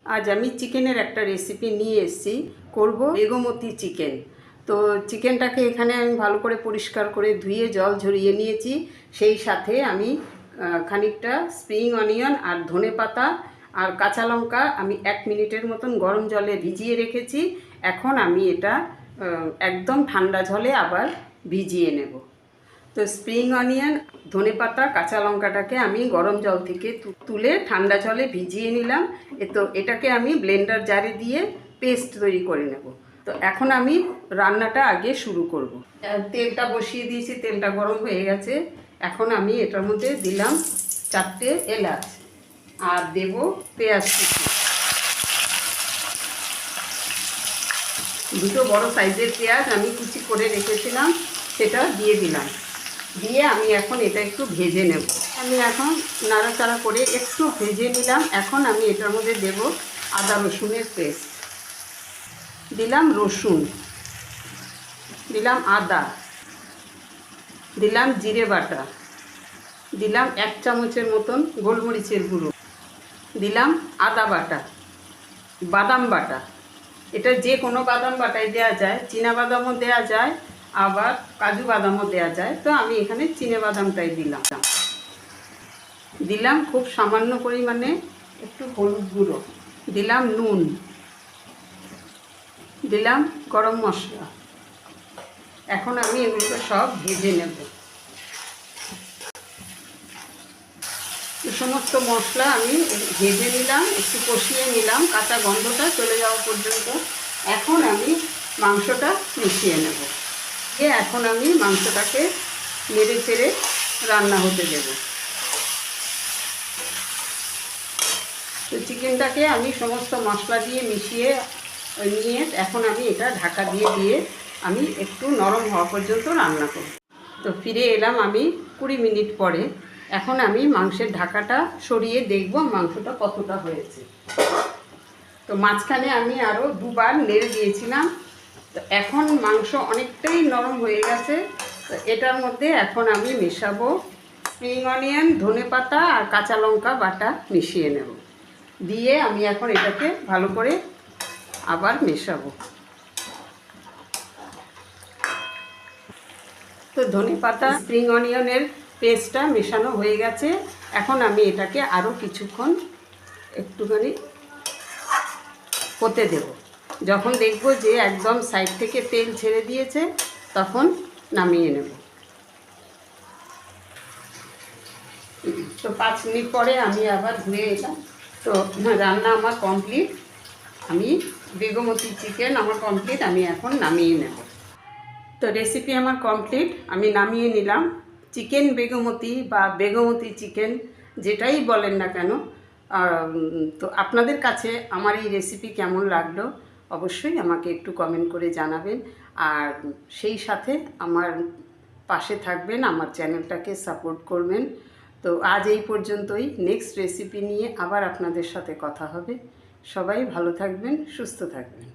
আজ আমি চিকেনের একটা রেসিপি নিয়ে এসেছি, করব বেগমতি চিকেন। তো চিকেনটাকে এখানে আমি ভালো করে পরিষ্কার করে ধুয়ে জল ঝরিয়ে নিয়েছি। সেই সাথে আমি খানিকটা স্প্রিং অনিয়ন আর ধনেপাতা আর কাঁচা লঙ্কা আমি 1 মিনিটের মতন গরম জলে ভিজিয়ে রেখেছি। এখন আমি এটা একদম ঠান্ডা জলে আবার ভিজিয়ে নেব। তো স্প্রিং অনিয়ন, ধনেপাতা, কাঁচা লঙ্কাটাকে আমি গরম জল থেকে তুলে ঠান্ডা জলে ভিজিয়ে নিলাম। তো এটাকে আমি ব্লেন্ডার জারে দিয়ে পেস্ট তৈরি করে নেব। তো এখন আমি রান্নাটা আগে শুরু করব। তেলটা বসিয়ে দিয়েছি, তেলটা গরম হয়ে গেছে। এখন আমি এটার মধ্যে দিলাম 4টে এলাচ আর দেব পেঁয়াজ কুচি। 2টো বড় সাইজের পেঁয়াজ আমি কুচি করে রেখেছিলাম, সেটা দিয়ে দিলাম। দিয়ে আমি এখন এটা একটু ভেজে নেব। আমি এখন নাড়াচাড়া করে একটু ভেজে নিলাম। এখন আমি এটার মধ্যে দেব আদা রসুনের পেস্ট, দিলাম রসুন, দিলাম আদা, দিলাম জিরে বাটা, দিলাম 1 চামচের মতন গোলমরিচের গুঁড়ো, দিলাম আদা বাটা, বাদাম বাটা। এটা যে কোনো বাদাম বাটাই দেওয়া যায়, চীনা বাদামও দেওয়া যায়, আবার কাজু বাদামও দেওয়া যায়। তো আমি এখানে চীনা বাদামটাই দিলাম। দিলাম খুব সামান্য পরিমাণে একটু হলুদ গুঁড়ো, দিলাম নুন, দিলাম গরম মশলা। এখন আমি এগুলোকে সব ভেজে নেব। সমস্ত মশলা আমি ভেজে নিলাম, একটু কষিয়ে নিলাম কাঁচা গন্ধটা চলে যাওয়া পর্যন্ত। এখন আমি মাংসটা মিশিয়ে নেব। এখন আমি মাংসটাকে নেড়ে চেড়ে রান্না হতে দেব। তো চিকেনটাকে আমি সমস্ত মশলা দিয়ে মিশিয়ে নিয়ে এখন আমি এটা ঢাকা দিয়ে আমি একটু নরম হওয়া পর্যন্ত রান্না করব। তো ফিরে এলাম আমি 20 মিনিট পরে। এখন আমি মাংসের ঢাকাটা সরিয়ে দেখব মাংসটা কতটা হয়েছে। তো মাঝখানে আমি আরও 2বার নেড়ে দিয়েছিলাম। তো এখন মাংস অনেকটাই নরম হয়ে গেছে। তো এটার মধ্যে এখন আমি মেশাবো স্প্রিং অনিয়ন, ধনেপাতা আর কাঁচা লঙ্কা বাটা মিশিয়ে নেব। দিয়ে আমি এখন এটাকে ভালো করে আবার মেশাবো। তো ধনেপাতা, স্প্রিং অনিয়নের পেস্টটা মেশানো হয়ে গেছে। এখন আমি এটাকে আরও কিছুক্ষণ একটুখানি হতে দেব। যখন দেখব যে একদম সাইড থেকে তেল ছেড়ে দিয়েছে তখন নামিয়ে নেব। তো 5 মিনিট পরে আমি আবার ঘুরে এলাম। তো রান্না আমার কমপ্লিট। আমি বেগমতি চিকেন আমার কমপ্লিট, আমি এখন নামিয়ে নেব। তো রেসিপি আমার কমপ্লিট, আমি নামিয়ে নিলাম। চিকেন বেগমতি বা বেগমতি চিকেন যেটাই বলেন না কেন। তো আপনাদের কাছে আমার এই রেসিপি কেমন লাগলো অবশ্যই আমাকে একটু কমেন্ট করে জানাবেন। আর সেই সাথে আমার পাশে থাকবেন, আমার চ্যানেলটাকে সাপোর্ট করবেন। তো আজ এই পর্যন্তই। নেক্সট রেসিপি নিয়ে আবার আপনাদের সাথে কথা হবে। সবাই ভালো থাকবেন, সুস্থ থাকবেন।